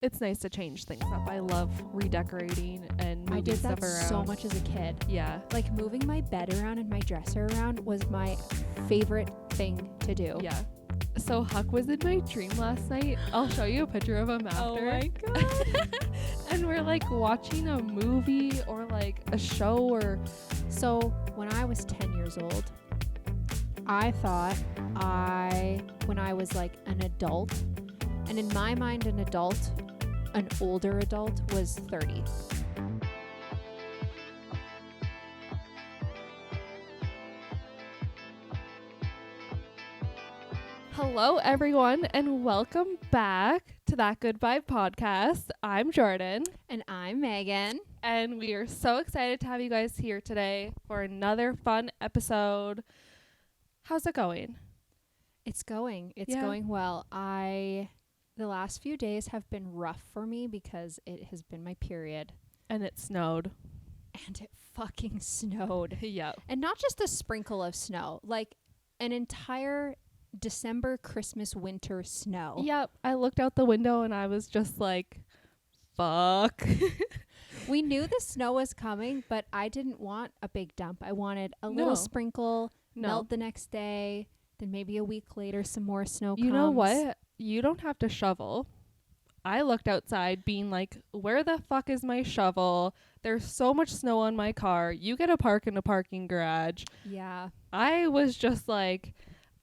it's nice to change things up. I love redecorating and moving I did stuff that around. so much as a kid. Yeah. Like moving my bed around and my dresser around was my favorite thing to do. Yeah. So Huck was in my dream last night. I'll show you a picture of him after. Oh my god. And we're like watching a movie or like a show or... So when I was 10 years old, I thought when I was like an adult, and in my mind an older adult was 30. Hello, everyone, and welcome back to That Good Vibe podcast. I'm Jordan. And I'm Megan. And we are so excited to have you guys here today for another fun episode. How's it going? It's going well. The last few days have been rough for me because it has been my period. And it snowed. And it fucking snowed. Yep. And not just a sprinkle of snow, like an entire December, Christmas, winter snow. Yep. I looked out the window and I was just like, fuck. We knew the snow was coming, but I didn't want a big dump. I wanted a little sprinkle, melt the next day, then maybe a week later some more snow comes. You know what? You don't have to shovel. I looked outside being like, where the fuck is my shovel? There's so much snow on my car. You get a park in a parking garage. Yeah. I was just like,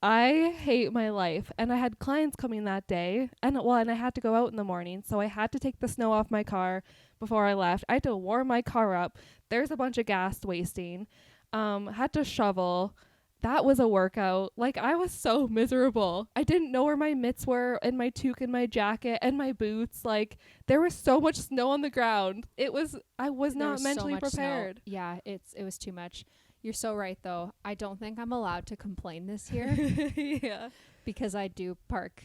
I hate my life. And I had clients coming that day. And I had to go out in the morning. So I had to take the snow off my car before I left. I had to warm my car up. There's a bunch of gas wasting. Had to shovel. That was a workout. Like, I was so miserable. I didn't know where my mitts were and my toque and my jacket and my boots. Like, there was so much snow on the ground. I was not mentally prepared. Snow. Yeah, it was too much. You're so right, though. I don't think I'm allowed to complain this year. Yeah. Because I do park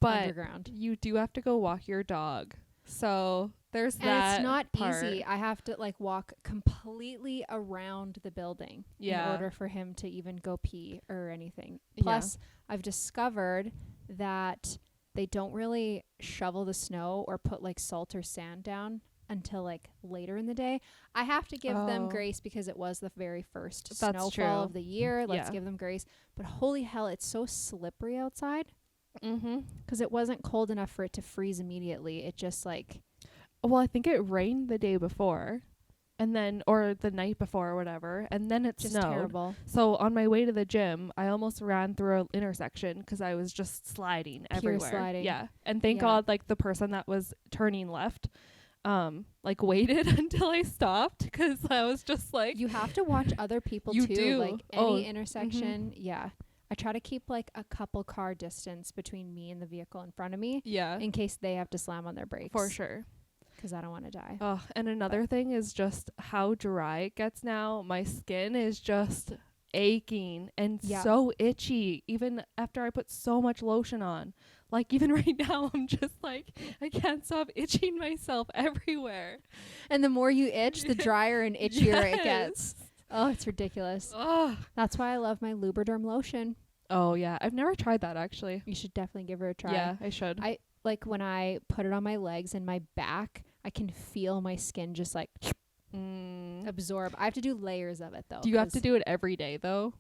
underground. You do have to go walk your dog. So there's and that. And it's not part. easy. I have to walk completely around the building in order for him to even go pee or anything. Plus, I've discovered that they don't really shovel the snow or put salt or sand down until later in the day. I have to give them grace because it was the very first snowfall of the year. Let's give them grace. But holy hell, it's so slippery outside. Mm-hmm. Because it wasn't cold enough for it to freeze immediately. It just Well, I think it rained the day before, and then or the night before or whatever, and then it just snowed. Terrible. So on my way to the gym, I almost ran through an intersection because I was just sliding everywhere. Sliding. Yeah, and thank God, the person that was turning left, waited until I stopped because I was just like, you have to watch other people you too. Do. Any intersection. Yeah. I try to keep a couple car distance between me and the vehicle in front of me. Yeah. In case they have to slam on their brakes. For sure. Because I don't want to die. Oh, and another thing is just how dry it gets now. My skin is just aching and so itchy, even after I put so much lotion on. Even right now, I'm just I can't stop itching myself everywhere. And the more you itch, the drier and itchier it gets. Oh, it's ridiculous. Oh. That's why I love my Lubriderm lotion. Oh, yeah. I've never tried that, actually. You should definitely give her a try. Yeah, I should. When I put it on my legs and my back, I can feel my skin just absorb. I have to do layers of it, though. Do you have to do it every day, though?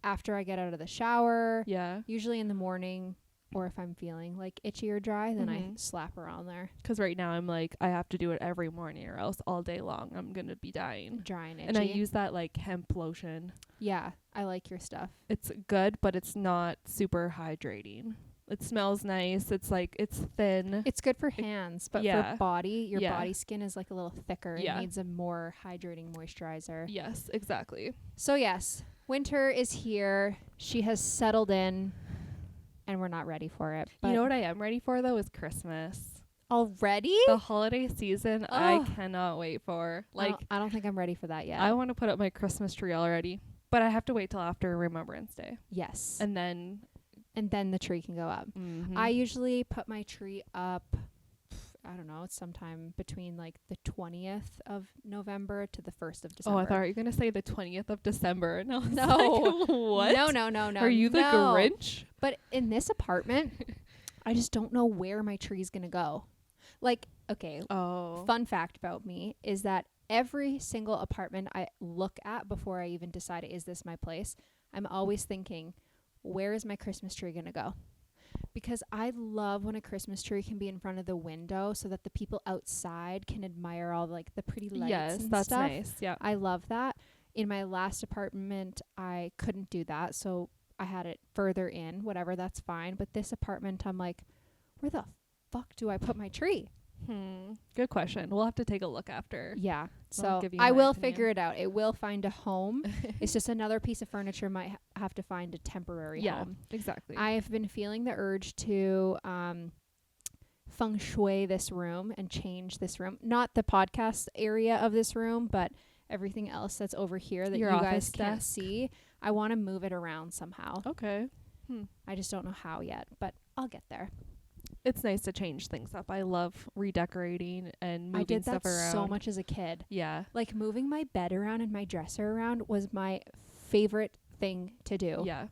After I get out of the shower. Yeah. Usually in the morning. Or if I'm feeling itchy or dry, then I slap her on there. Because right now I'm I have to do it every morning or else all day long I'm going to be dying. Dry and itchy. And I use that hemp lotion. Yeah, I like your stuff. It's good, but it's not super hydrating. It smells nice. It's it's thin. It's good for hands, but for body, your body skin is a little thicker. Yeah. It needs a more hydrating moisturizer. Yes, exactly. So yes, winter is here. She has settled in. And we're not ready for it. But you know what I am ready for, though, is Christmas. Already? The holiday season, I cannot wait for. I don't think I'm ready for that yet. I want to put up my Christmas tree already. But I have to wait till after Remembrance Day. Yes. And then the tree can go up. Mm-hmm. I usually put my tree up, I don't know, it's sometime between the 20th of November to the 1st of December. Oh, I thought you were going to say the 20th of December. No. What? No. Are you the Grinch? But in this apartment, I just don't know where my tree's going to go. Like, okay, fun fact about me is that every single apartment I look at before I even decide, is this my place, I'm always thinking, where is my Christmas tree going to go? Because I love when a Christmas tree can be in front of the window so that the people outside can admire all like the pretty lights and that's stuff. nice. Yeah. I love that. In my last apartment, I couldn't do that. So I had it further in, whatever, that's fine. But this apartment, I'm like, where the fuck do I put my tree? Good question. We'll have to take a look after. Yeah. So I will figure it out. It will find a home. It's just another piece of furniture might have to find a temporary home. Exactly. I've been feeling the urge to feng shui this room and change this room. Not the podcast area of this room, but everything else that's over here that you guys can't see. I want to move it around somehow. Okay. I just don't know how yet, but I'll get there. It's nice to change things up. I love redecorating and moving stuff around. I did that so much as a kid. Yeah. Like moving my bed around and my dresser around was my favorite thing to do. Yeah.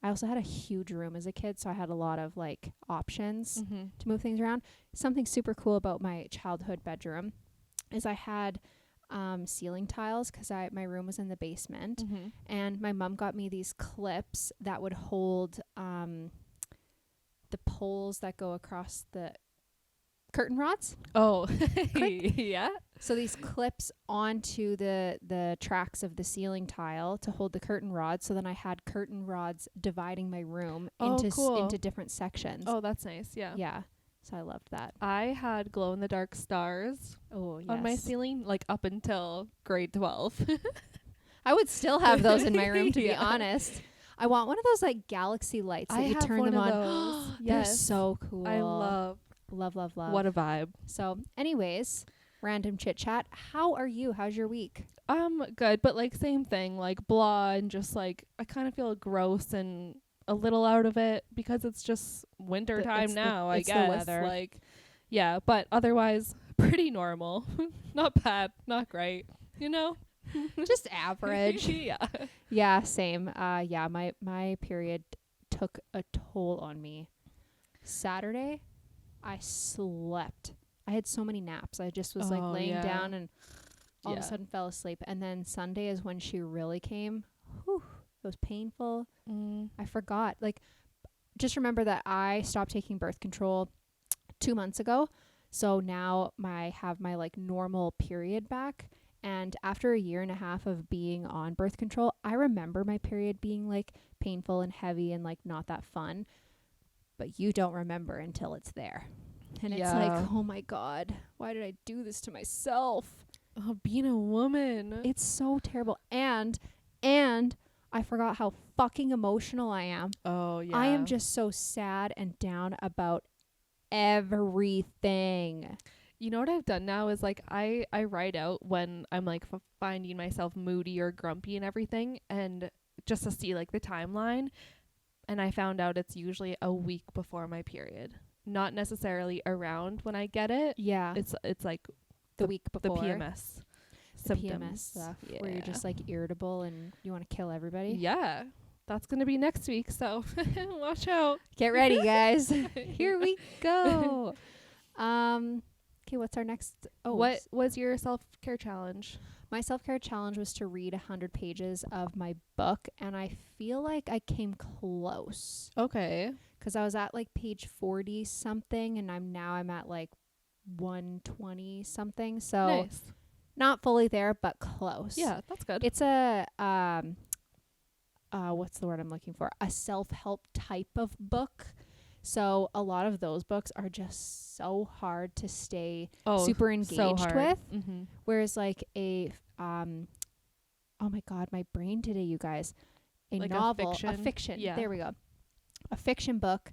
I also had a huge room as a kid, so I had a lot of like options to move things around. Something super cool about my childhood bedroom is I had ceiling tiles because my room was in the basement, and my mom got me these clips that would hold the poles that go across the curtain rods. Oh, yeah. So these clips onto the tracks of the ceiling tile to hold the curtain rods. So then I had curtain rods dividing my room into different sections. Oh, that's nice. Yeah. Yeah. So I loved that. I had glow in the dark stars on my ceiling, like up until grade 12. I would still have those in my room, to be honest. I want one of those like galaxy lights that you turn them on. They're so cool. I love. What a vibe. So anyways, random chit chat. How are you? How's your week? Good, but like same thing, like blah, and just like I kind of feel gross and a little out of it because it's just winter time now, I guess. The weather. Like, yeah, but otherwise pretty normal. Not bad, not great, you know? Just average. Yeah. Yeah, same. Yeah, my period took a toll on me. Saturday, I slept. I had so many naps. I just was like laying down and all of a sudden fell asleep. And then Sunday is when she really came. Whew, it was painful. I forgot. Like, just remember that I stopped taking birth control 2 months ago. So now I have my like normal period back. And after a year and a half of being on birth control, I remember my period being like painful and heavy and like not that fun. But you don't remember until it's there. And it's like, oh my God, why did I do this to myself? Oh, being a woman. It's so terrible. And I forgot how fucking emotional I am. Oh, yeah. I am just so sad and down about everything. You know what I've done now is like I write out when I'm like finding myself moody or grumpy and everything, and just to see like the timeline. And I found out it's usually a week before my period, not necessarily around when I get it. Yeah, it's like the week before the PMS symptoms stuff, where you're just like irritable and you want to kill everybody. Yeah, that's gonna be next week, so watch out. Get ready, guys. Here we go. Okay, what's our next? What was your self-care challenge? My self-care challenge was to read 100 pages of my book, and I feel like I came close. Okay. Because I was at like page 40 something, and I'm at like 120 something. So nice. Not fully there, but close. Yeah, that's good. It's a what's the word I'm looking for? A self-help type of book. So a lot of those books are just so hard to stay super engaged with. Mm-hmm. Whereas like a oh my God, my brain today, you guys. Like novel, a fiction. Yeah. There we go. A fiction book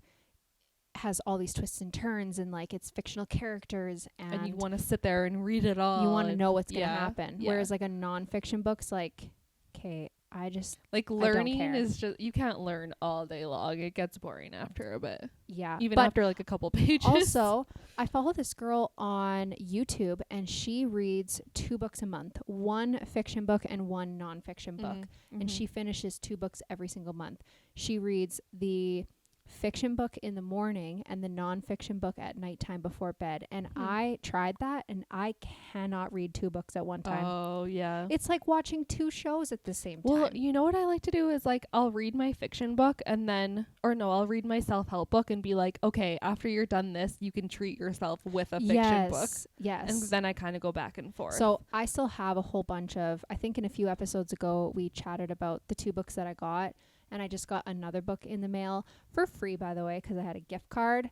has all these twists and turns, and like it's fictional characters, and you want to sit there and read it all. You want to know what's going to happen. Yeah. Whereas like a nonfiction book's like, okay, I just like learning is just, you can't learn all day long. It gets boring after a bit. Yeah. Even after like a couple pages. Also, I follow this girl on YouTube, and she reads 2 books a month, 1 fiction book and 1 nonfiction book. And she finishes 2 books every single month. She reads the fiction book in the morning and the nonfiction book at nighttime before bed. And I tried that, and I cannot read 2 books at one time. Oh, yeah. It's like watching 2 shows at the same time. Well, you know what I like to do is like I'll read my fiction book and then, or no, I'll read my self-help book and be like, okay, after you're done this, you can treat yourself with a fiction book. Yes. And then I kind of go back and forth. So I still have a whole bunch of, I think in a few episodes ago, we chatted about the 2 books that I got. And I just got another book in the mail for free, by the way, because I had a gift card.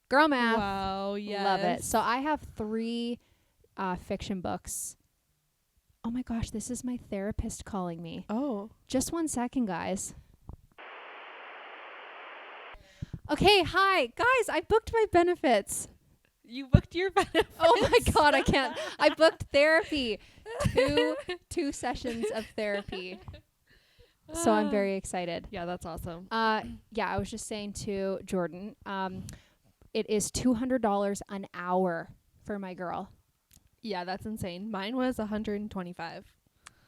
Girl math. Wow, yes. Love it. So I have 3 fiction books. Oh my gosh, this is my therapist calling me. Oh. Just 1 second, guys. Okay, hi. Guys, I booked my benefits. You booked your benefits? Oh my God, I can't. I booked therapy. 2 sessions of therapy. So I'm very excited. Yeah, that's awesome. Yeah, I was just saying to Jordan, it is $200 an hour for my girl. Yeah, that's insane. Mine was $125.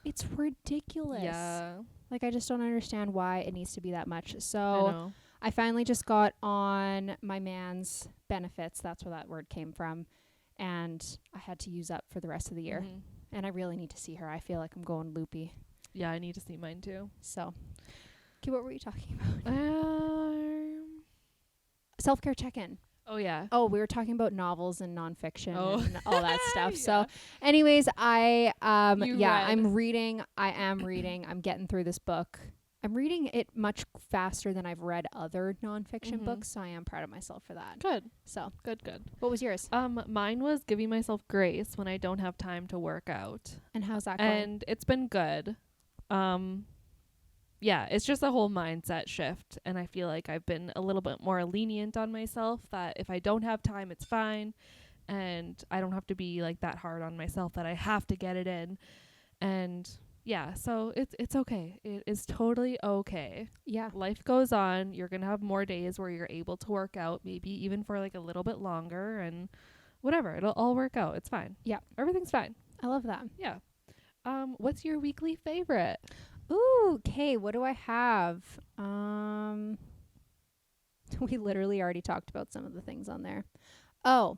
It's ridiculous. Yeah. Like, I just don't understand why it needs to be that much. I So know. I finally just got on my man's benefits. That's where that word came from. And I had to use up for the rest of the year. Mhm. And I really need to see her. I feel like I'm going loopy. Yeah, I need to see mine too. So, okay, what were you talking about? Self-care check-in. Oh, yeah. Oh, we were talking about novels and nonfiction and all that stuff. Yeah. So anyways, You I'm read. reading. I'm getting through this book. I'm reading it much faster than I've read other nonfiction books. So I am proud of myself for that. Good. So Good, good. what was yours? Mine was giving myself grace when I don't have time to work out. And how's that going? And it's been good. Yeah, it's just a whole mindset shift. And I feel like I've been a little bit more lenient on myself, that if I don't have time, it's fine. And I don't have to be like that hard on myself that I have to get it in. And yeah, so it's okay. It is totally okay. Yeah. Life goes on. You're going to have more days where you're able to work out, maybe even for like a little bit longer, and whatever. It'll all work out. It's fine. Yeah. Everything's fine. I love that. Yeah. What's your weekly favorite? Ooh, okay. What do I have? We literally already talked about some of the things on there. Oh,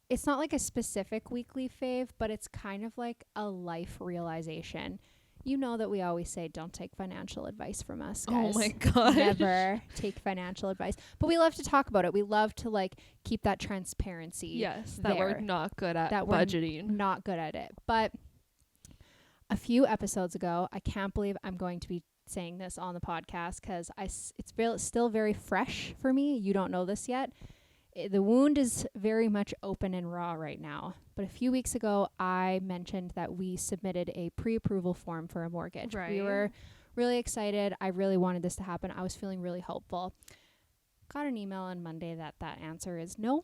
it's not like a specific weekly fave, but it's kind of like a life realization. You know that we always say don't take financial advice from us, guys. Oh my god. Never take financial advice. But we love to talk about it. We love to like keep that transparency. Yes, that we're there. not good at That we're budgeting. Not good at it. But a few episodes ago, I can't believe I'm going to be saying this on the podcast because it's still very fresh for me. You don't know this yet. The wound is very much open and raw right now. But a few weeks ago, I mentioned that we submitted a pre-approval form for a mortgage. Right. We were really excited. I really wanted this to happen. I was feeling really hopeful. Got an email on Monday that answer is no,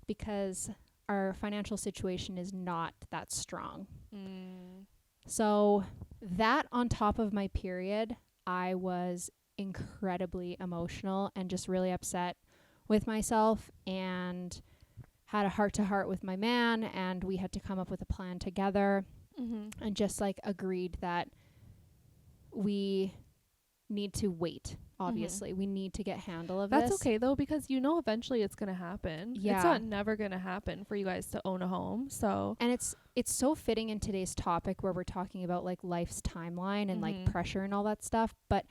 because our financial situation is not that strong. So that on top of my period, I was incredibly emotional and just really upset with myself, and had a heart-to-heart with my man, and we had to come up with a plan together, and just like agreed that we need to wait. Obviously, we need to get handle of this. That's okay though, because you know eventually it's gonna happen. Yeah. It's not never gonna happen for you guys to own a home. So And it's so fitting in today's topic where we're talking about like life's timeline and like pressure and all that stuff. But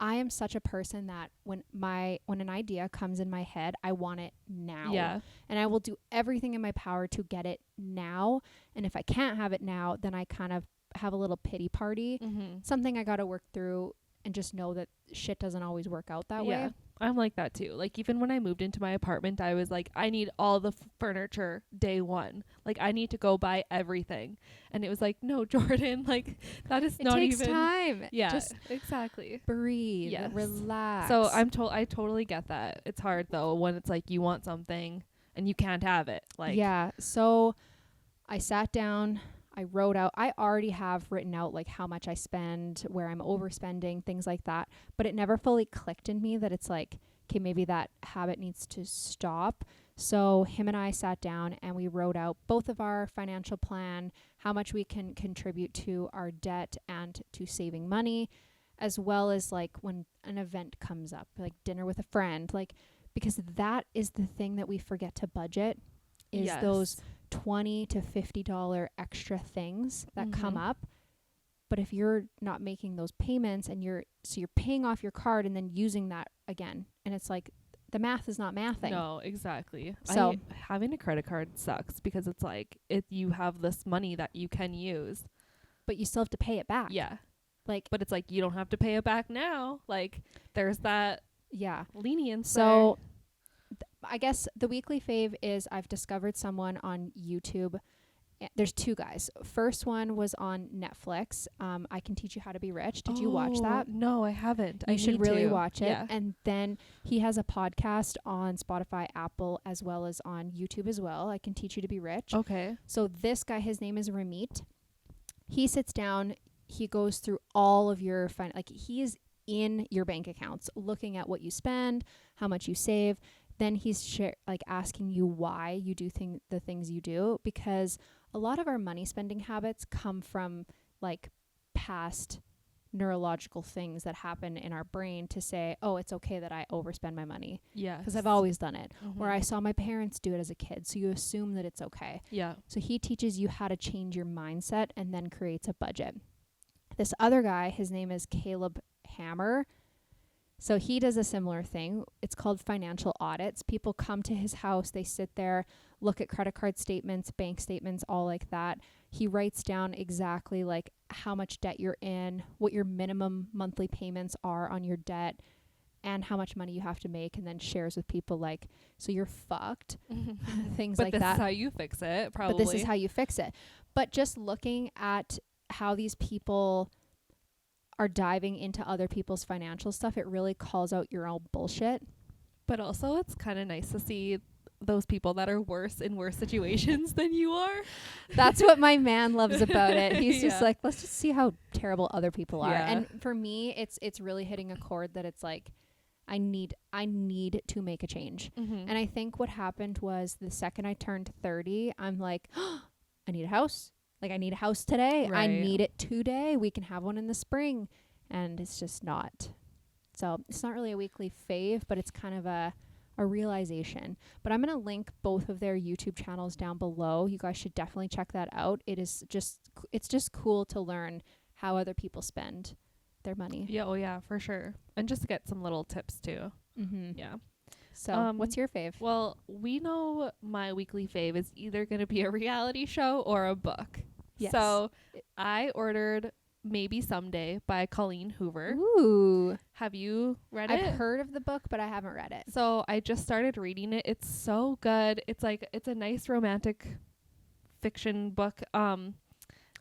I am such a person that when an idea comes in my head, I want it now. yeah. And I will do everything in my power to get it now. And if I can't have it now, then I kind of have a little pity party. Something I got to work through, and just know that shit doesn't always work out that way. I'm like that too. Like even when I moved into my apartment, I was like, I need all the furniture day one. Like I need to go buy everything. And it was like, no, Jordan, like that is not even. It takes time. Yeah, Just exactly. breathe. Yes. Relax. So I totally get that. It's hard though when it's like you want something and you can't have it. Like yeah. So I sat down. I wrote out, I already have written out like how much I spend, where I'm overspending, things like that. But it never fully clicked in me that it's like, okay, maybe that habit needs to stop. So him and I sat down and we wrote out both of our financial plan, how much we can contribute to our debt and to saving money. as well as like when an event comes up, like dinner with a friend, like, because that is the thing that we forget to budget, is those $20 to $50 extra things that come up. But if you're not making those payments and you're paying off your card and then using that again, and it's like the math is not mathing. No, exactly. So having a credit card sucks because it's like you have this money that you can use, but you still have to pay it back. Yeah. Like, but it's like you don't have to pay it back now. Like there's that lenience. So I guess the weekly fave is I've discovered someone on YouTube. There's two guys. First one was on Netflix. I Can Teach You How to Be Rich. Did you watch that? No, I haven't. You should really watch it. Yeah. And then he has a podcast on Spotify, Apple, as well as on YouTube as well. I Can Teach You to Be Rich. Okay. So this guy, his name is Ramit. He sits down. He goes through all of your like he is in your bank accounts, looking at what you spend, how much you save. Then he's like asking you why you do the things you do, because a lot of our money spending habits come from like past neurological things that happen in our brain to say, oh, it's okay that I overspend my money. Yeah. Because I've always done it. Or I saw my parents do it as a kid. So you assume that it's okay. Yeah. So he teaches you how to change your mindset and then creates a budget. This other guy, his name is Caleb Hammer. So he does a similar thing. It's called financial audits. People come to his house, they sit there, look at credit card statements, bank statements, all like that. He writes down exactly like how much debt you're in, what your minimum monthly payments are on your debt, and how much money you have to make, and then shares with people like, so you're fucked. Things but like this that. is how you fix it, probably. But this is how you fix it. But just looking at how these people are diving into other people's financial stuff, it really calls out your own bullshit. But also it's kind of nice to see those people that are worse in worse situations than you are. That's what my man loves about it. He's just like, let's just see how terrible other people are. Yeah. And for me, it's really hitting a chord that it's like, I need to make a change. And I think what happened was the second I turned 30, I'm like, oh, I need a house. Like, I need a house today. Right. I need it today. We can have one in the spring. And it's just not. So it's not really a weekly fave, but it's kind of a realization. But I'm going to link both of their YouTube channels down below. You guys should definitely check that out. It's just cool to learn how other people spend their money. Yeah, oh yeah, for sure. And just to get some little tips too. Yeah. So what's your fave? Well, we know my weekly fave is either going to be a reality show or a book. Yes. So I ordered Maybe Someday by Colleen Hoover. Ooh. Have you read it? I've heard of the book, but I haven't read it. So I just started reading it. It's so good. It's a nice romantic fiction book.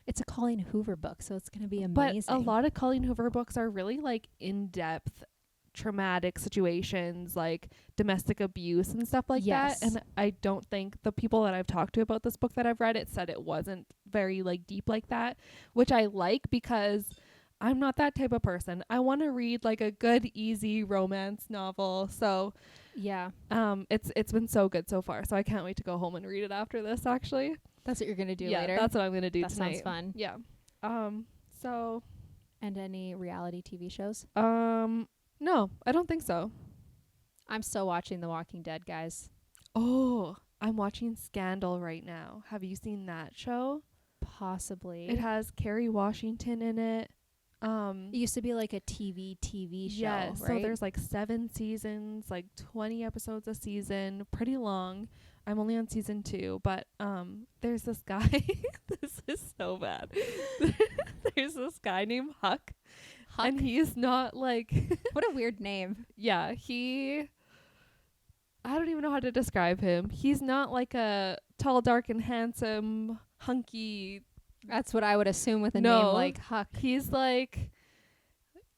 It's a Colleen Hoover book, so it's going to be amazing. But a lot of Colleen Hoover books are really like in-depth traumatic situations, like domestic abuse and stuff like that. And I don't think the people that I've talked to about this book that I've read it said it wasn't very like deep like that, which I like because I'm not that type of person. I want to read like a good, easy romance novel. So yeah, it's been so good so far. So I can't wait to go home and read it after this. Actually, that's what you're gonna do later. Yeah, that's what I'm gonna do that tonight. Sounds fun. Yeah. So. And any reality TV shows? No, I don't think so. I'm still watching The Walking Dead, guys. Oh, I'm watching Scandal right now. Have you seen that show? Possibly. It has Kerry Washington in it. It used to be like a TV show, yeah, right? So there's like 7 seasons, like 20 episodes a season, pretty long. I'm only on season 2, but there's this guy. This is so bad. There's this guy named Huck. And he's not like what a weird name. Yeah, I don't even know how to describe him. He's not like a tall, dark, and handsome, hunky. That's what I would assume with a name like Huck. He's like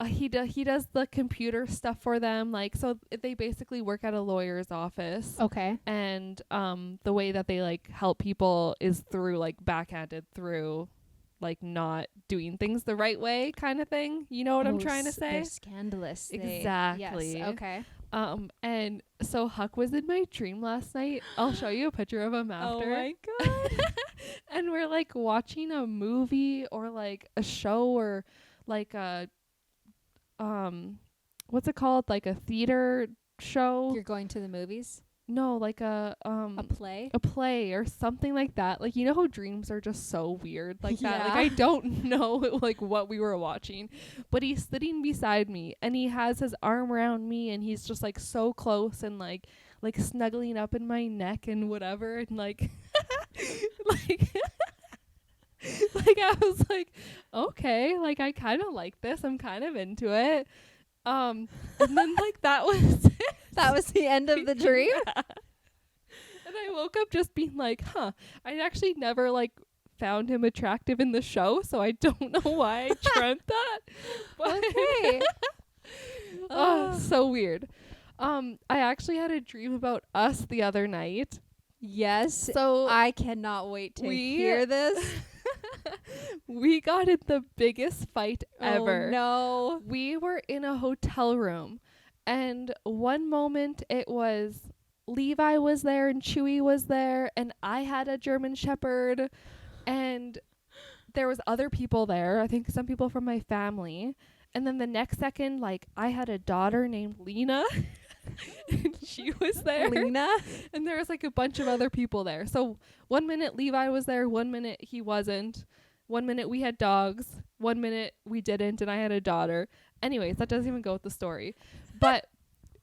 he does the computer stuff for them. Like, so they basically work at a lawyer's office. Okay. And the way that they like help people is through like backhanded through like not doing things the right way kind of thing. You know what I'm trying to say? They're scandalous. Exactly. Yes. Okay. And so Huck was in my dream last night. I'll show you a picture of him after. Oh my God. And we're like watching a movie or like a show or like a what's it called? Like a theater show. You're going to the movies? No, like a play? A play or something like that. Like, you know how dreams are just so weird like that? Like, Yeah. I don't know like what we were watching, but he's sitting beside me and he has his arm around me and he's just like so close and like snuggling up in my neck and whatever and like like like I was like, okay, like I kind of like this. I'm kind of into it. And then like that was That was the end of the dream? Yeah. And I woke up just being like, huh, I actually never like found him attractive in the show, so I don't know why I dreamt that. But Okay. so weird. I actually had a dream about us the other night. Yes. So I cannot wait to hear this. We got in the biggest fight ever. Oh, no. We were in a hotel room, and one moment it was Levi was there and Chewy was there, and I had a German Shepherd, and there was other people there. I think some people from my family. And then the next second, like, I had a daughter named Lena. And she was there. Lena? And there was like a bunch of other people there. So 1 minute Levi was there, 1 minute he wasn't. 1 minute we had dogs, 1 minute we didn't, and I had a daughter. Anyways, that doesn't even go with the story. But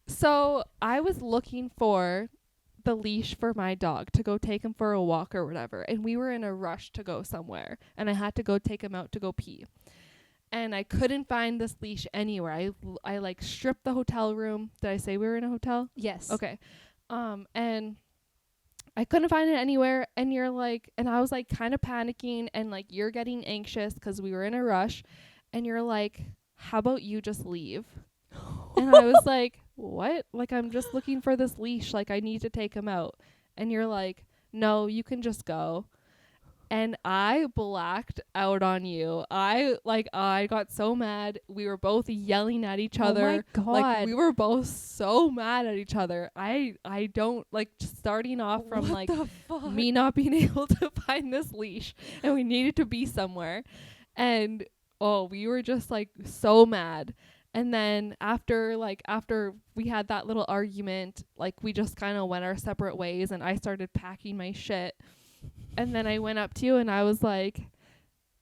so I was looking for the leash for my dog to go take him for a walk or whatever. And we were in a rush to go somewhere. And I had to go take him out to go pee. And I couldn't find this leash anywhere. I like stripped the hotel room. Did I say we were in a hotel? Yes. Okay. And I couldn't find it anywhere. And you're like, and I was like kind of panicking and like you're getting anxious because we were in a rush. And you're like, how about you just leave? And I was like, what? Like, I'm just looking for this leash. Like, I need to take him out. And you're like, no, you can just go. And I blacked out on you. I got so mad. We were both yelling at each other. Oh my God. Like, we were both so mad at each other. I don't like, just starting off from What like the fuck? me not being able to find this leash, and we needed to be somewhere. And we were just like so mad. And then after we had that little argument, like we just kind of went our separate ways, and I started packing my shit. And then I went up to you and I was like,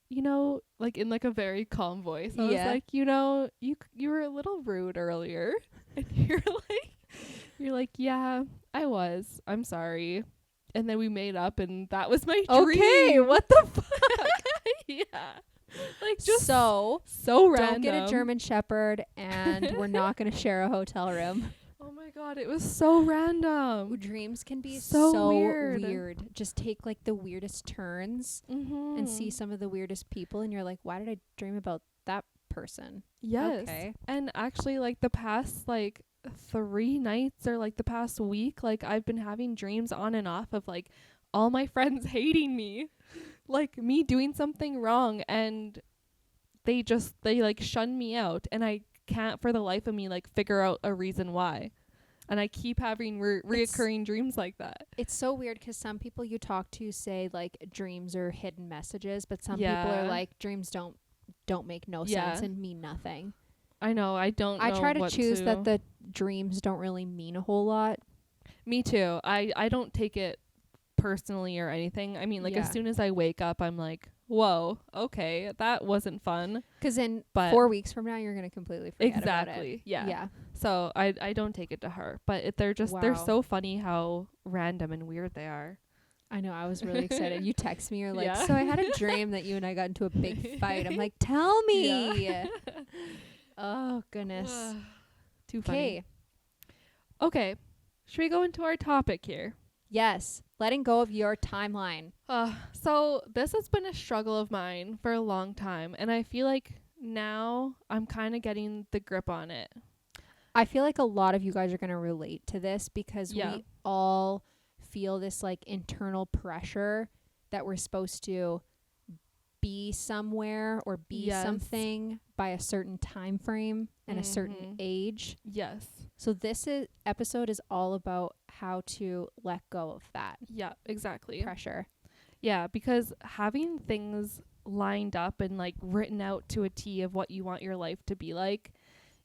you know, like in like a very calm voice. I was like, you know, you were a little rude earlier. And you're like, yeah, I was. I'm sorry. And then we made up, and that was my dream. Okay, what the fuck? Yeah. Like, just so random. Don't get a German Shepherd, and we're not going to share a hotel room. Oh my God, it was so random. Dreams can be so weird. Just take like the weirdest turns and see some of the weirdest people, and you're like, why did I dream about that person? Yes. Okay. And actually, like the past like 3 nights or like the past week, like I've been having dreams on and off of like all my friends hating me, like me doing something wrong, and they like shun me out, and I can't for the life of me like figure out a reason why. And I keep having reoccurring dreams like that. It's so weird because some people you talk to say like dreams are hidden messages, but some people are like dreams don't make no sense and mean nothing. I know. I try to choose that the dreams don't really mean a whole lot. Me too. I don't take it personally or anything. I mean, like as soon as I wake up, I'm like, whoa, okay, that wasn't fun. Because in 4 weeks from now, you're going to completely forget about it. Yeah. So I don't take it to heart. But they're so funny how random and weird they are. I know. I was really excited. You text me. You're like, so I had a dream that you and I got into a big fight. I'm like, tell me. Yeah. Oh, goodness. Too funny. Okay. Should we go into our topic here? Yes. Letting go of your timeline. So this has been a struggle of mine for a long time. And I feel like now I'm kind of getting the grip on it. I feel like a lot of you guys are going to relate to this because we all feel this like internal pressure that we're supposed to be somewhere or be something by a certain time frame and a certain age. Yes. So this episode is all about how to let go of that. Yeah, exactly. Pressure. Yeah, because having things lined up and like written out to a T of what you want your life to be like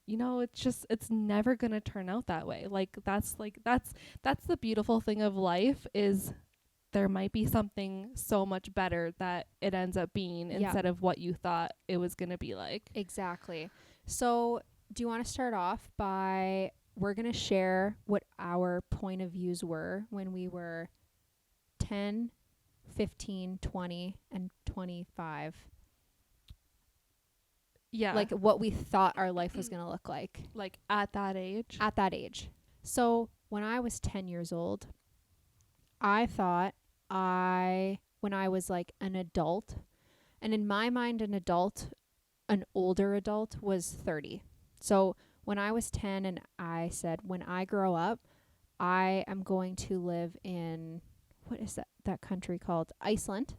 you know, it's never going to turn out that way. That's the beautiful thing of life is there might be something so much better that it ends up being instead of what you thought it was going to be like. Exactly. So do you want to start off by, we're going to share what our point of views were when we were 10, 15, 20, and 25. Yeah. Like what we thought our life was going to look like. Like at that age. At that age. So when I was 10 years old, I thought when I was like an adult, and in my mind, an older adult was 30. So when I was 10 and I said, when I grow up, I am going to live in, what is that country called? Iceland.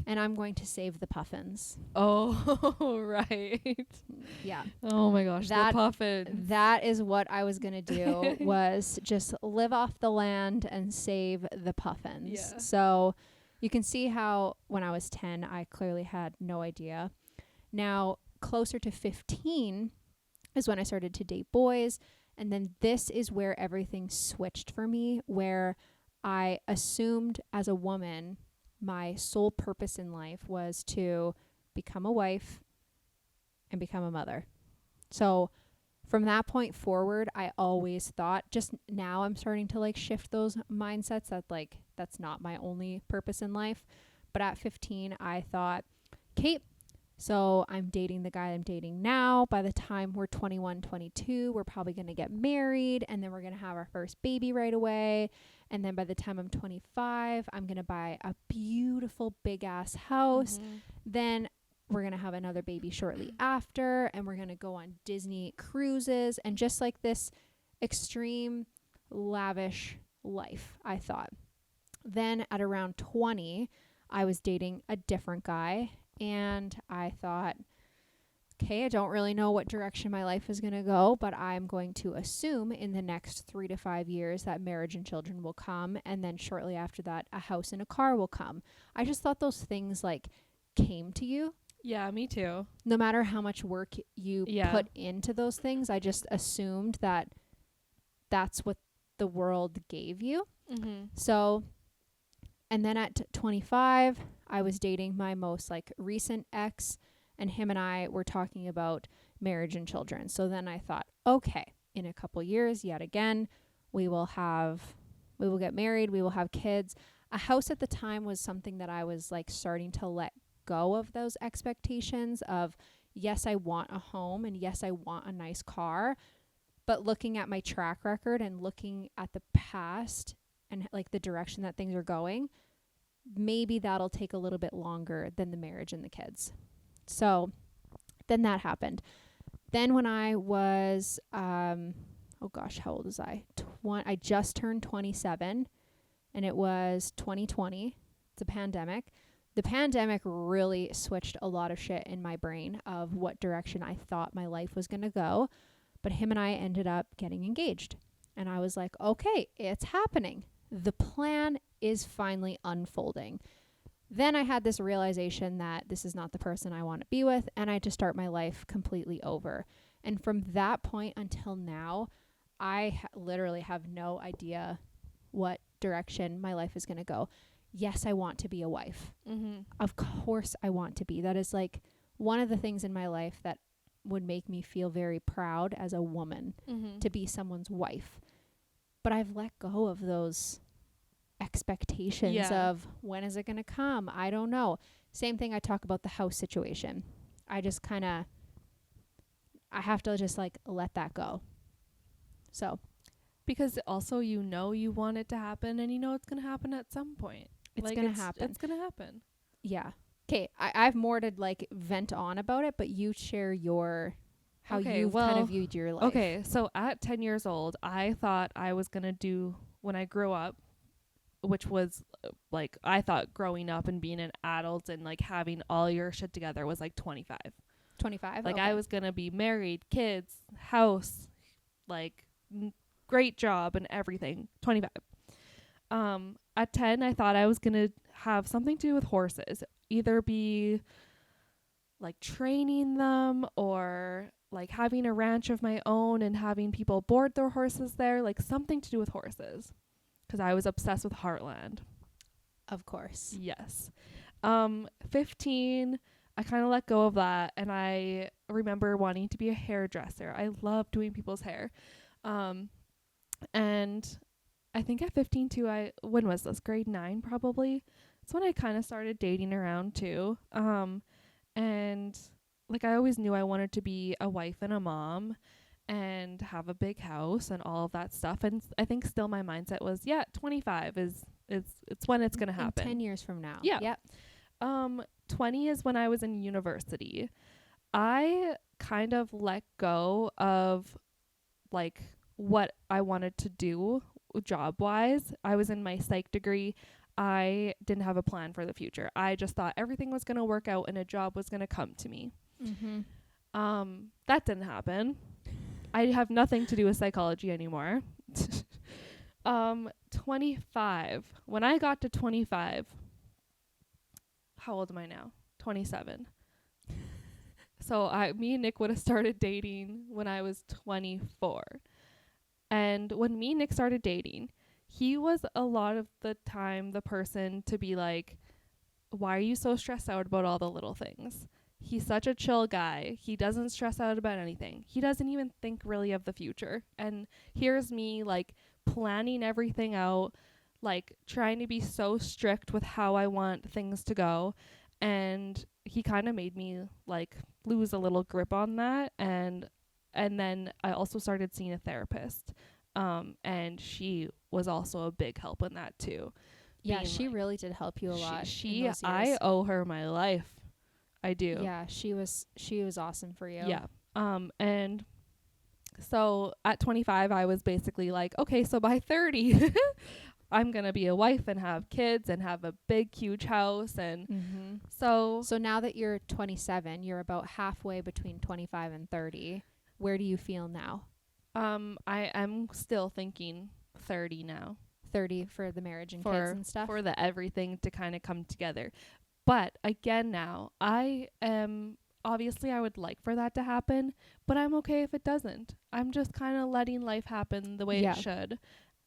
And I'm going to save the puffins. Oh, right. Yeah. Oh my gosh, the puffins. That is what I was going to do, was just live off the land and save the puffins. Yeah. So you can see how when I was 10, I clearly had no idea. Now, closer to 15 is when I started to date boys. And then this is where everything switched for me, where I assumed as a woman, my sole purpose in life was to become a wife and become a mother. So from that point forward, I always thought, just now I'm starting to like shift those mindsets that like, that's not my only purpose in life. But at 15, I thought, Kate, so I'm dating the guy I'm dating now. By the time we're 21, 22, we're probably going to get married, and then we're going to have our first baby right away. And then by the time I'm 25, I'm going to buy a beautiful big ass house. Mm-hmm. Then we're going to have another baby shortly after, and we're going to go on Disney cruises and just like this extreme lavish life, I thought. Then at around 20, I was dating a different guy, and I thought, okay, I don't really know what direction my life is going to go, but I'm going to assume in the next 3 to 5 years that marriage and children will come. And then shortly after that, a house and a car will come. I just thought those things like came to you. Yeah, me too. No matter how much work you put into those things, I just assumed that that's what the world gave you. Mm-hmm. So, and then at 25, I was dating my most like recent ex, and him and I were talking about marriage and children. So then I thought, okay, in a couple years, yet again, we will get married, we will have kids. A house at the time was something that I was like starting to let go of those expectations of, yes, I want a home, and yes, I want a nice car. But looking at my track record and looking at the past and like the direction that things are going, maybe that'll take a little bit longer than the marriage and the kids. So then that happened. Then when I was, how old was I? I just turned 27, and it was 2020. It's a pandemic. The pandemic really switched a lot of shit in my brain of what direction I thought my life was going to go. But him and I ended up getting engaged. And I was like, okay, it's happening. The plan is finally unfolding. Then I had this realization that this is not the person I want to be with, and I had to start my life completely over. And from that point until now, I literally have no idea what direction my life is going to go. Yes, I want to be a wife. Mm-hmm. Of course I want to be. That is like one of the things in my life that would make me feel very proud as a woman, to be someone's wife. But I've let go of those expectations of when is it going to come? I don't know. Same thing, I talk about the house situation. I just I have to just like let that go. So, because also you want it to happen, and it's going to happen at some point. It's going to happen. It's going to happen. Yeah. Okay, I have more to like vent on about it, but you share how you kind of viewed your life. Okay, so at 10 years old, I thought I was going to do when I grew up, which was like, I thought growing up and being an adult and like having all your shit together was like 25. 25? Like, okay. I was going to be married, kids, house, like great job and everything. 25. At 10, I thought I was going to have something to do with horses, either be like training them or like having a ranch of my own and having people board their horses there, like something to do with horses, because I was obsessed with Heartland. Of course. Yes. 15, I kind of let go of that, and I remember wanting to be a hairdresser. I love doing people's hair. And I think at 15 too, when was this? Grade 9 probably. That's when I kind of started dating around too. And like I always knew I wanted to be a wife and a mom and have a big house and all of that stuff. And I think still my mindset was, 25 it's when it's going to happen. In 10 years from now. Yeah. Yep. 20 is when I was in university. I kind of let go of like what I wanted to do job wise. I was in my psych degree. I didn't have a plan for the future. I just thought everything was going to work out and a job was going to come to me. That didn't happen. I have nothing to do with psychology anymore. 25. When I got to 25, how old am I now? 27. So me and Nick would have started dating when I was 24. And when me and Nick started dating, he was a lot of the time the person to be like, why are you so stressed out about all the little things? He's such a chill guy. He doesn't stress out about anything. He doesn't even think really of the future. And here's me like planning everything out, like trying to be so strict with how I want things to go. And he kind of made me like lose a little grip on that. And then I also started seeing a therapist. And she was also a big help in that too. Yeah, she really did help you a lot. I owe her my life. I do. Yeah, she was awesome for you. Yeah. And so at 25, I was basically like, okay, so by 30, I'm going to be a wife and have kids and have a big, huge house. And so now that you're 27, you're about halfway between 25 and 30. Where do you feel now? I am still thinking 30 now. 30 for the marriage and kids and stuff? For the everything to kind of come together. But again, now obviously I would like for that to happen, but I'm okay if it doesn't. I'm just kind of letting life happen the way it should.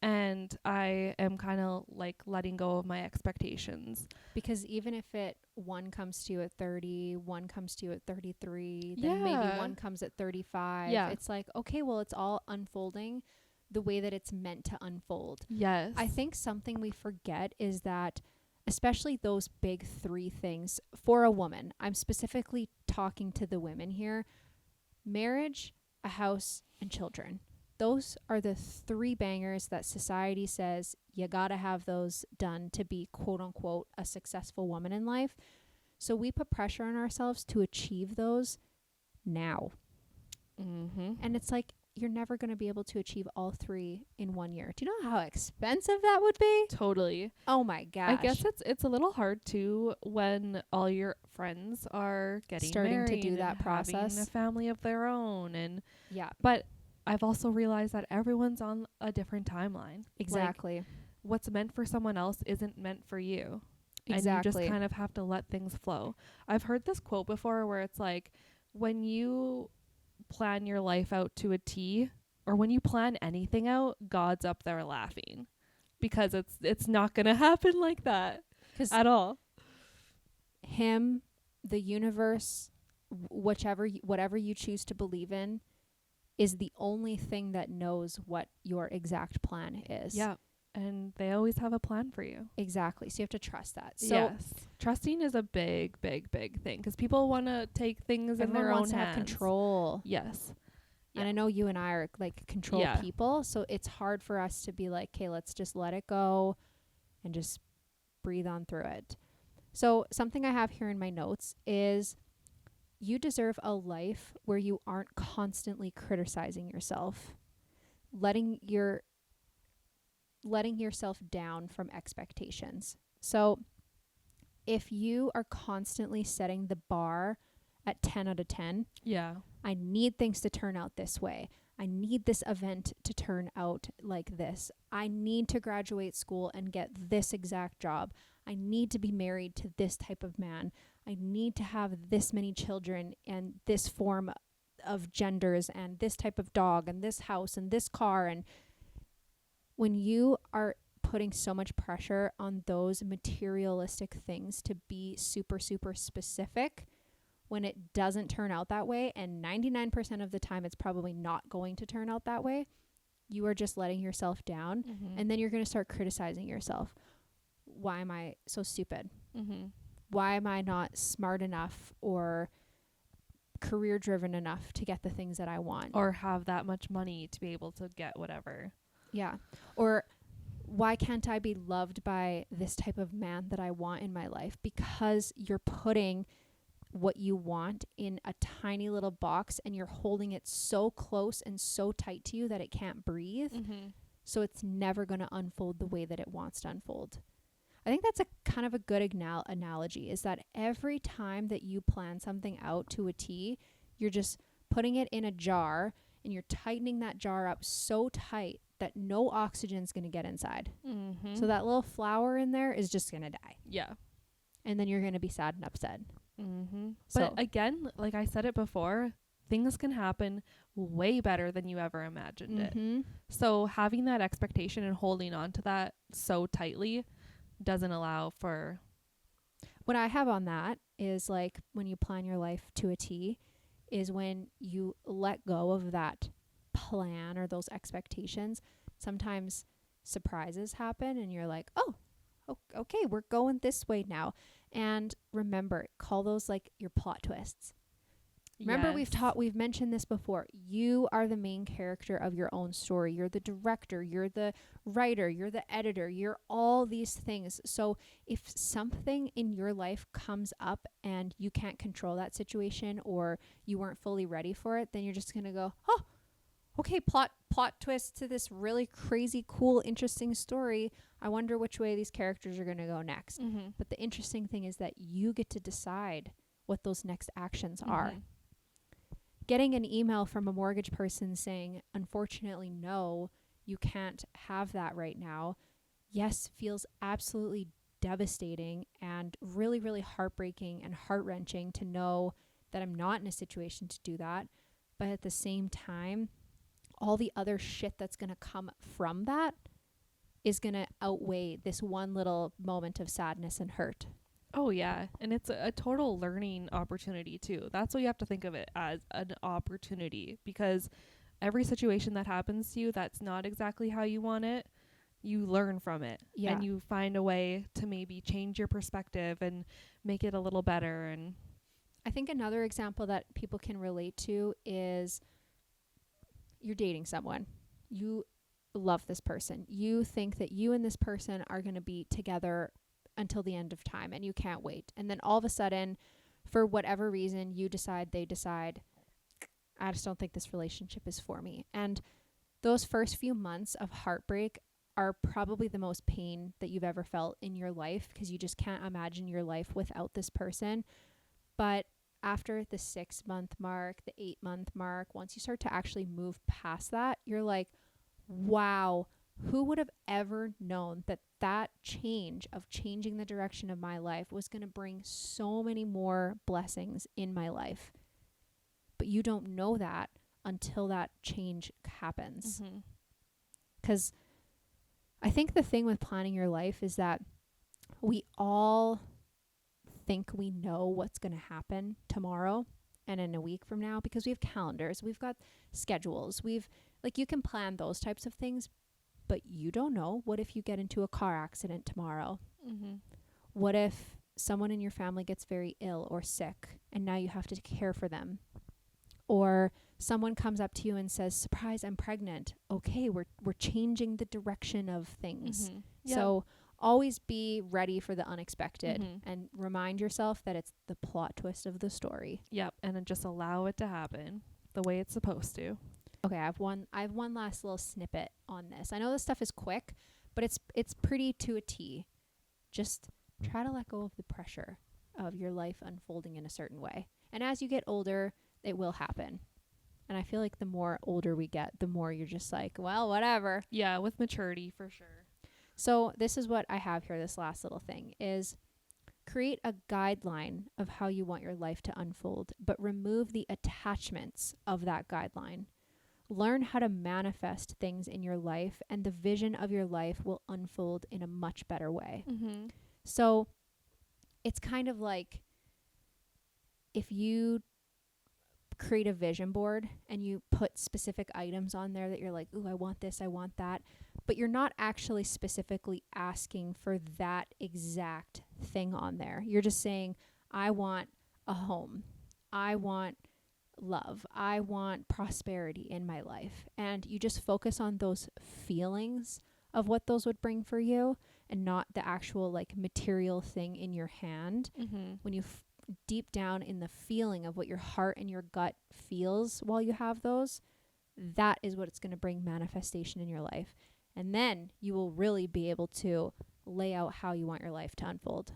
And I am kind of like letting go of my expectations. Because even if one comes to you at 30, one comes to you at 33, then maybe one comes at 35. Yeah. It's like, okay, well, it's all unfolding the way that it's meant to unfold. Yes. I think something we forget is that, especially those big three things for a woman, I'm specifically talking to the women here, marriage, a house, and children. Those are the three bangers that society says you gotta have those done to be quote unquote a successful woman in life. So we put pressure on ourselves to achieve those now. And it's like, you're never going to be able to achieve all three in 1 year. Do you know how expensive that would be? Totally. Oh my gosh. I guess it's a little hard too when all your friends are starting to do that process, having a family of their own, and yeah. But I've also realized that everyone's on a different timeline. Exactly. Like, what's meant for someone else isn't meant for you. Exactly. And you just kind of have to let things flow. I've heard this quote before where it's like, when you plan your life out to a T, or when you plan anything out, God's up there laughing, because it's not going to happen like that at all. Him, the universe, whatever you choose to believe in, is the only thing that knows what your exact plan is. Yeah. And they always have a plan for you. Exactly. So you have to trust that. So yes. Trusting is a big, big, big thing, because people want to take things in their own hands. Everyone wants to have control. Yes. And I know you and I are like control people. So it's hard for us to be like, okay, let's just let it go and just breathe on through it. So something I have here in my notes is, you deserve a life where you aren't constantly criticizing yourself, letting yourself down from expectations. So if you are constantly setting the bar at 10 out of 10, I need things to turn out this way. I need this event to turn out like this. I need to graduate school and get this exact job. I need to be married to this type of man. I need to have this many children and this form of genders and this type of dog and this house and this car. And when you are putting so much pressure on those materialistic things to be super, super specific, when it doesn't turn out that way, and 99% of the time it's probably not going to turn out that way, you are just letting yourself down. And then you're going to start criticizing yourself. Why am I so stupid? Why am I not smart enough or career driven enough to get the things that I want? Or have that much money to be able to get whatever. Yeah. Or why can't I be loved by this type of man that I want in my life? Because you're putting what you want in a tiny little box and you're holding it so close and so tight to you that it can't breathe. So it's never going to unfold the way that it wants to unfold. I think that's a kind of a good analogy, is that every time that you plan something out to a T, you're just putting it in a jar and you're tightening that jar up so tight that no oxygen's going to get inside. So that little flower in there is just going to die. Yeah. And then you're going to be sad and upset. But again, like I said it before, things can happen way better than you ever imagined it. So having that expectation and holding on to that so tightly doesn't allow for... What I have on that is, like, when you plan your life to a T, is when you let go of that plan or those expectations. Sometimes surprises happen and you're like, oh, okay, we're going this way now. And remember, call those like your plot twists. Remember, we've mentioned this before. You are the main character of your own story. You're the director, you're the writer, you're the editor, you're all these things. So if something in your life comes up and you can't control that situation or you weren't fully ready for it, then you're just going to go, oh, okay, plot twist to this really crazy, cool, interesting story. I wonder which way these characters are going to go next. But the interesting thing is that you get to decide what those next actions are. Getting an email from a mortgage person saying, unfortunately, no, you can't have that right now, yes, feels absolutely devastating and really, really heartbreaking and heart-wrenching to know that I'm not in a situation to do that. But at the same time, all the other shit that's going to come from that is going to outweigh this one little moment of sadness and hurt. Oh, yeah. And it's a total learning opportunity, too. That's what you have to think of it as, an opportunity. Because every situation that happens to you that's not exactly how you want it, you learn from it. Yeah. And you find a way to maybe change your perspective and make it a little better. And I think another example that people can relate to is you're dating someone. You love this person. You think that you and this person are going to be together until the end of time and you can't wait. And then all of a sudden, for whatever reason, they decide, I just don't think this relationship is for me. And those first few months of heartbreak are probably the most pain that you've ever felt in your life, because you just can't imagine your life without this person. But after the 6-month mark, the 8-month mark, once you start to actually move past that, you're like, wow, who would have ever known that change of changing the direction of my life was going to bring so many more blessings in my life? But you don't know that until that change happens. Because I think the thing with planning your life is that we all think we know what's going to happen tomorrow and in a week from now, because we have calendars, we've got schedules, you can plan those types of things, but you don't know. What if you get into a car accident tomorrow? What if someone in your family gets very ill or sick and now you have to care for them? Or someone comes up to you and says, surprise, I'm pregnant. Okay, we're changing the direction of things. So always be ready for the unexpected and remind yourself that it's the plot twist of the story. Yep. And then just allow it to happen the way it's supposed to. Okay, I have one last little snippet on this. I know this stuff is quick, but it's pretty to a T. Just try to let go of the pressure of your life unfolding in a certain way. And as you get older, it will happen. And I feel like the more older we get, the more you're just like, well, whatever. Yeah, with maturity, for sure. So this is what I have here, this last little thing, is create a guideline of how you want your life to unfold, but remove the attachments of that guideline. Learn how to manifest things in your life, and the vision of your life will unfold in a much better way. Mm-hmm. So it's kind of like if you create a vision board and you put specific items on there that you're like, ooh, I want this, I want that, but you're not actually specifically asking for that exact thing on there. You're just saying, I want a home. I want love. I want prosperity in my life. And you just focus on those feelings of what those would bring for you and not the actual like material thing in your hand. Mm-hmm. When you deep down in the feeling of what your heart and your gut feels while you have those, that is what it's going to bring manifestation in your life. And then you will really be able to lay out how you want your life to unfold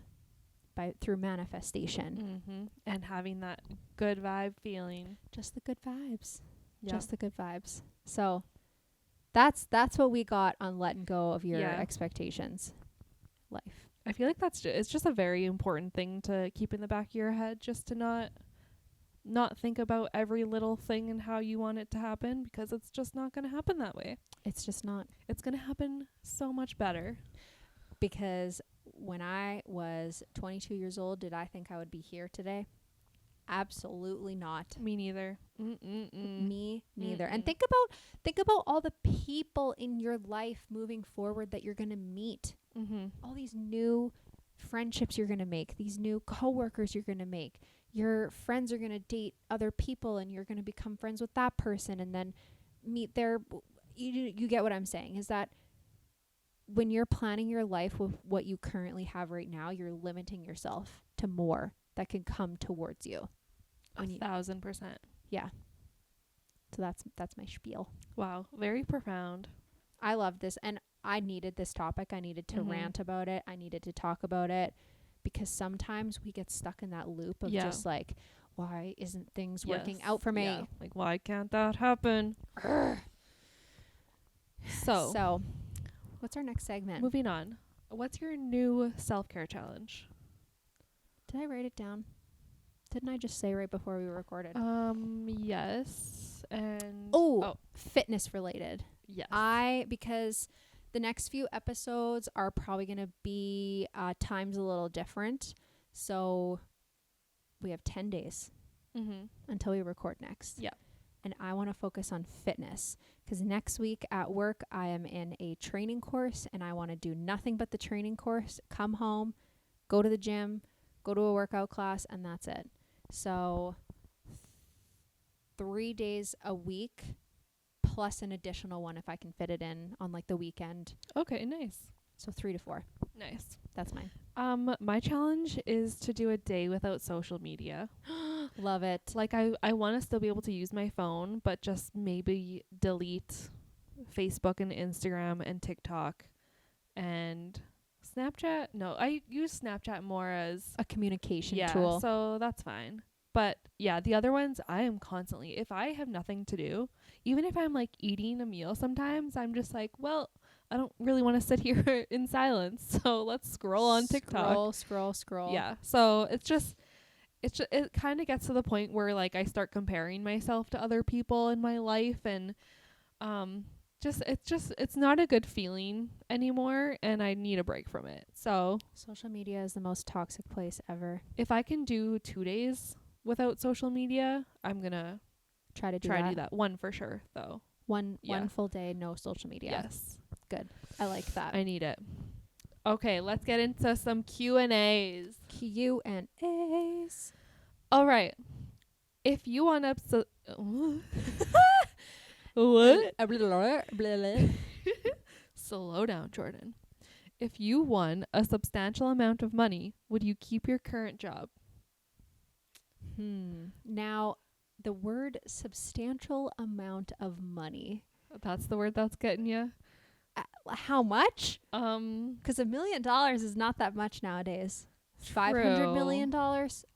through manifestation. Mm-hmm. And having that good vibe feeling. Just the good vibes. Yep. Just the good vibes. So that's what we got on letting go of your expectations life. I feel like it's just a very important thing to keep in the back of your head, just to not think about every little thing and how you want it to happen, because it's just not going to happen that way. It's just not. It's going to happen so much better. Because when I was 22 years old, did I think I would be here today? Absolutely not. Me neither. Me neither. And think about all the people in your life moving forward that you're going to meet. Mm-hmm. All these new friendships you're going to make, these new coworkers you're going to make. Your friends are going to date other people and you're going to become friends with that person and then meet their, you get what I'm saying, is that when you're planning your life with what you currently have right now, you're limiting yourself to more that can come towards you. 1,000%. Yeah. So that's my spiel. Wow. Very profound. I love this. And I needed this topic. I needed to rant about it. I needed to talk about it, because sometimes we get stuck in that loop of just like, why isn't things working out for me? Yeah. Like, why can't that happen? So what's our next segment? Moving on. What's your new self-care challenge? Did I write it down? Didn't I just say right before we recorded? Yes. And fitness related. Yes. Because the next few episodes are probably going to be times a little different. So we have 10 days until we record next. Yeah. And I want to focus on fitness, because next week at work, I am in a training course and I want to do nothing but the training course, come home, go to the gym, go to a workout class, and that's it. So 3 days a week plus an additional one if I can fit it in on like the weekend. Okay, nice. So 3 to 4. Nice. That's mine. My challenge is to do a day without social media. Love it. Like I want to still be able to use my phone, but just maybe delete Facebook and Instagram and TikTok and Snapchat. No, I use Snapchat more as a communication tool. So that's fine. But yeah, the other ones, I am constantly, if I have nothing to do, even if I'm like eating a meal, sometimes I'm just like, well, I don't really want to sit here in silence, so let's scroll on TikTok. Scroll. Yeah. So it kind of gets to the point where like I start comparing myself to other people in my life, and it's not a good feeling anymore, and I need a break from it. So social media is the most toxic place ever. If I can do 2 days without social media, I'm gonna try to do that. One for sure, though. One full day, no social media. Yes. Good. I like that. I need it. Okay, let's get into some Q&As. Q&As. All right. If you want to... What? Slow down, Jordan. If you won a substantial amount of money, would you keep your current job? Now, the word substantial amount of money. That's the word that's getting you. How much? Because $1 million is not that much nowadays. $500 million?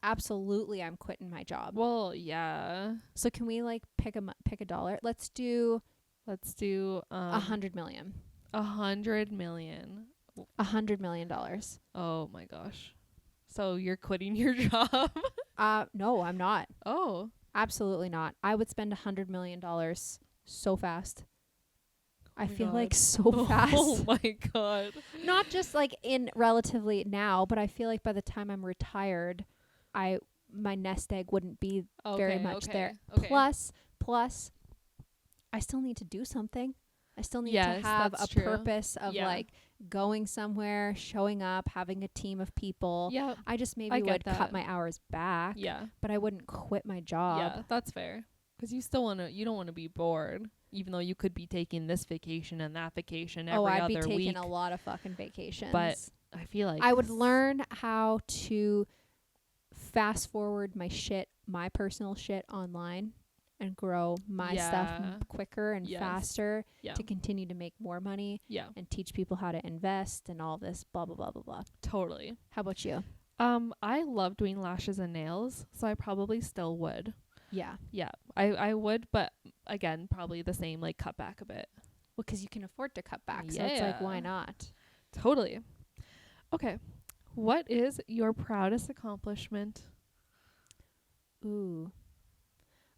Absolutely, I'm quitting my job. Well, yeah. So can we like pick a dollar? Let's do $100 million. $100 million. $100 million. Oh my gosh. So you're quitting your job? No, I'm not. Oh. Absolutely not. I would spend $100 million so fast. I feel God. like so fast. Oh my God. Not just like in relatively now, but I feel like by the time I'm retired, my nest egg wouldn't be very much there. Okay. Plus, I still need to do something. I still need to have a purpose of like going somewhere, showing up, having a team of people. Yeah. I just maybe would cut my hours back. Yeah. But I wouldn't quit my job. Yeah, that's fair. Because you don't want to be bored, even though you could be taking this vacation and that vacation every other week. I'd be taking a lot of fucking vacations. But I feel like I would learn how to fast forward my personal shit online and grow my stuff quicker and faster to continue to make more money and teach people how to invest and all this blah, blah, blah, blah, blah. Totally. How about you? I love doing lashes and nails, so I probably still would. Yeah. Yeah, I would, but again, probably the same, like cut back a bit. Well, because you can afford to cut back, so it's like, why not? Totally. Okay. What is your proudest accomplishment? Ooh.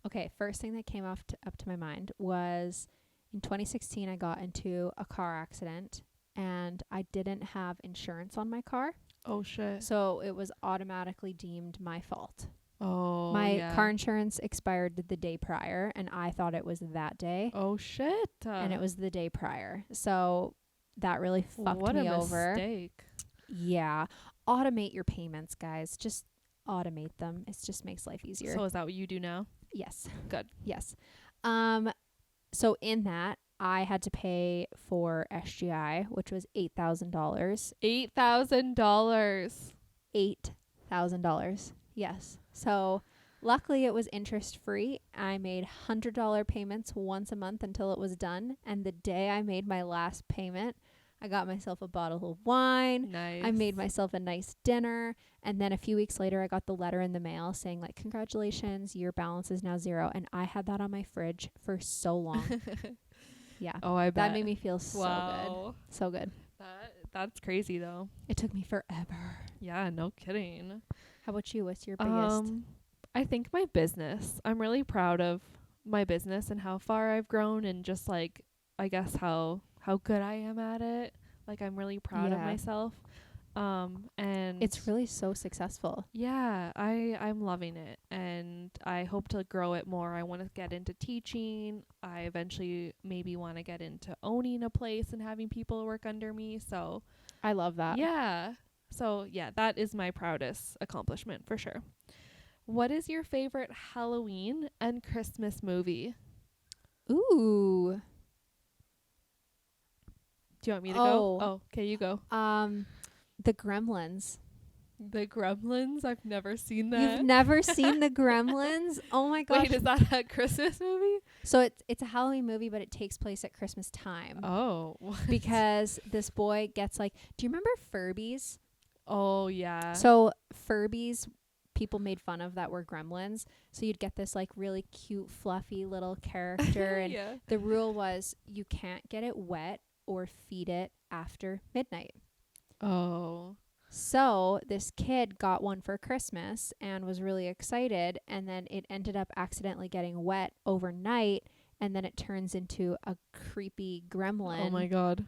Okay, first thing that came up to my mind was in 2016, I got into a car accident, and I didn't have insurance on my car. Oh, shit. So it was automatically deemed my fault. Oh, my car insurance expired the day prior, and I thought it was that day. Oh, shit. And it was the day prior. So that really fucked me over. What a mistake. Yeah. Automate your payments, guys. Just automate them. It just makes life easier. So is that what you do now? Yes. Good. Yes. So in that, I had to pay for SGI, which was $8,000. $8,000. $8,000. Yes. So luckily it was interest free. I made $100 payments once a month until it was done. And the day I made my last payment, I got myself a bottle of wine. Nice. I made myself a nice dinner. And then a few weeks later, I got the letter in the mail saying like, congratulations, your balance is now 0. And I had that on my fridge for so long. Yeah. Oh, I bet. That made me feel so good. So good. That's crazy though. It took me forever. Yeah, no kidding. How about you? What's your biggest? I think my business. I'm really proud of my business and how far I've grown, and just like, I guess how good I am at it. Like, I'm really proud of myself. And it's really so successful. Yeah, I'm loving it, and I hope to grow it more. I want to get into teaching. I eventually maybe want to get into owning a place and having people work under me. So I love that. Yeah. So yeah, that is my proudest accomplishment for sure. What is your favorite Halloween and Christmas movie? Ooh. Do you want me to go? Oh, okay, you go. The Gremlins. The Gremlins? I've never seen that. You've never seen the Gremlins? Oh my gosh. Wait, is that a Christmas movie? So it's a Halloween movie, but it takes place at Christmas time. Oh. What? Because this boy gets like, do you remember Furbies? Oh, yeah. So Furbies, people made fun of that were gremlins. So you'd get this like really cute, fluffy little character. And the rule was you can't get it wet or feed it after midnight. Oh. So this kid got one for Christmas and was really excited. And then it ended up accidentally getting wet overnight. And then it turns into a creepy gremlin. Oh, my God.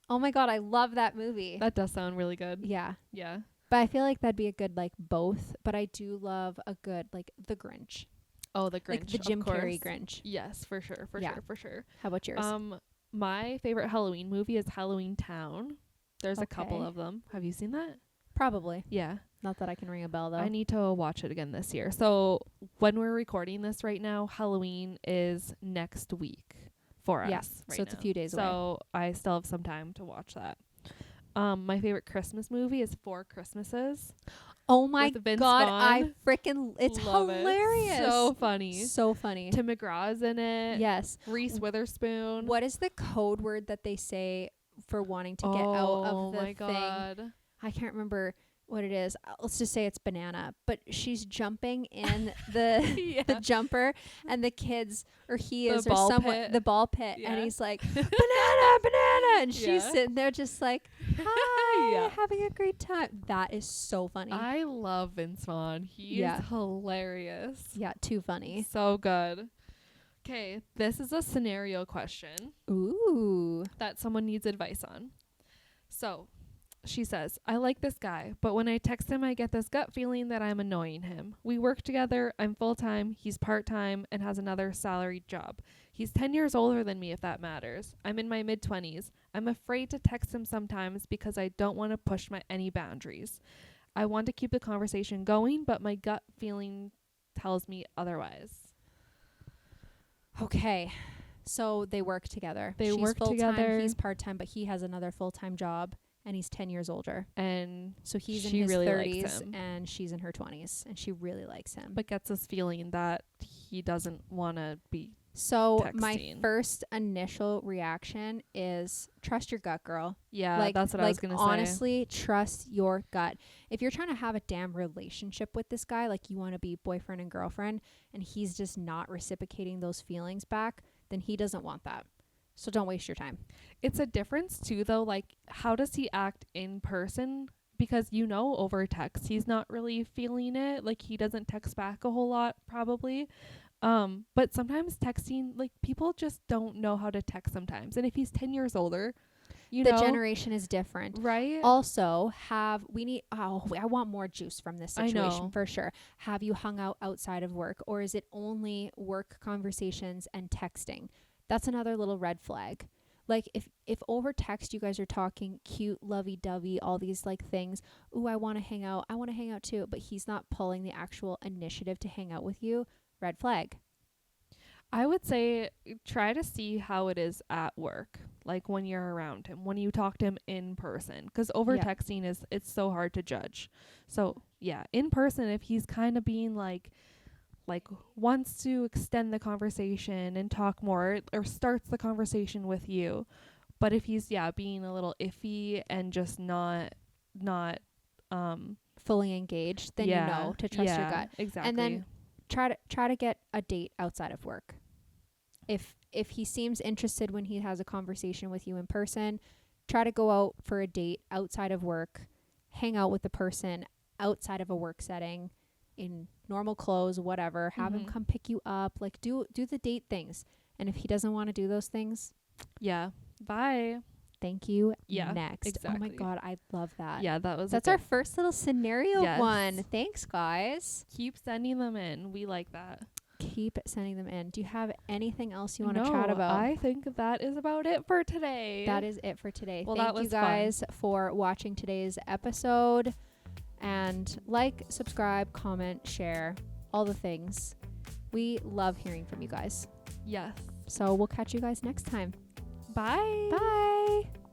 Oh, my God. I love that movie. That does sound really good. Yeah. Yeah. But I feel like that'd be a good, like, both. But I do love a good, like, The Grinch. Oh, The Grinch. Like the Jim Carrey Grinch. Yes, for sure. For sure. How about yours? My favorite Halloween movie is Halloween Town. There's a couple of them. Have you seen that? Probably. Yeah. Not that I can ring a bell, though. I need to watch it again this year. So when we're recording this right now, Halloween is next week for us. Right, so it's a few days away. So I still have some time to watch that. My favorite Christmas movie is Four Christmases. Oh my God, I freaking it's love hilarious. It. So funny. So funny. Tim McGraw's in it. Yes. Reese Witherspoon. What is the code word that they say for wanting to get out of the thing? God. I can't remember what it is. Let's just say it's banana. But she's jumping in the the jumper, and the kids or he is or someone the ball pit, and he's like banana, and she's sitting there just like Hi, Yeah. having a great time. That is so funny. I love Vince Vaughn. He is hilarious. Yeah, too funny. So good. Okay, this is a scenario question. Ooh. That someone needs advice on. So, she says, I like this guy, but when I text him, I get this gut feeling that I'm annoying him. We work together. I'm full-time. He's part-time and has another salaried job. He's 10 years older than me, if that matters. I'm in my mid-20s. I'm afraid to text him sometimes because I don't want to push any boundaries. I want to keep the conversation going, but my gut feeling tells me otherwise. Okay. So they work together. She's work full-time, together. He's part-time, but he has another full-time job. And he's 10 years older. And so he's in she his really 30s and she's in her 20s. And she really likes him. But gets this feeling that he doesn't want to be So texting. my first initial reaction is trust your gut, girl. Yeah, that's what I was going to say. Honestly, trust your gut. If you're trying to have a damn relationship with this guy, like you want to be boyfriend and girlfriend, and he's just not reciprocating those feelings back, then he doesn't want that. So don't waste your time. It's a difference too, though. Like, how does he act in person? Because, over text, he's not really feeling it. Like, he doesn't text back a whole lot, probably. But sometimes texting, like, people just don't know how to text sometimes. And if he's 10 years older, the generation is different. Right? Also, I want more juice from this situation for sure. Have you hung out outside of work, or is it only work conversations and texting? That's another little red flag. Like if over text you guys are talking cute, lovey-dovey, all these like things. Ooh, I want to hang out. I want to hang out too. But he's not pulling the actual initiative to hang out with you. Red flag. I would say try to see how it is at work. Like when you're around him, when you talk to him in person. Because over texting it's so hard to judge. So yeah, in person, if he's kind of being like wants to extend the conversation and talk more, or starts the conversation with you. But if he's being a little iffy and just not fully engaged, then to trust your gut. Exactly. And then try to get a date outside of work. If he seems interested when he has a conversation with you in person, try to go out for a date outside of work, hang out with the person outside of a work setting, in normal clothes, whatever. Have him come pick you up. Like do the date things. And if he doesn't want to do those things, bye. Thank you. Yeah, next. exactly. Oh my God, I love that. Yeah, that's our first little scenario one. Thanks, guys. Keep sending them in. We like that. Keep sending them in. Do you have anything else you want to chat about? I think that is about it for today. That is it for today. Well, Thank you guys for watching today's episode. And subscribe, comment, share, all the things. We love hearing from you guys. Yes. So we'll catch you guys next time. Bye. Bye.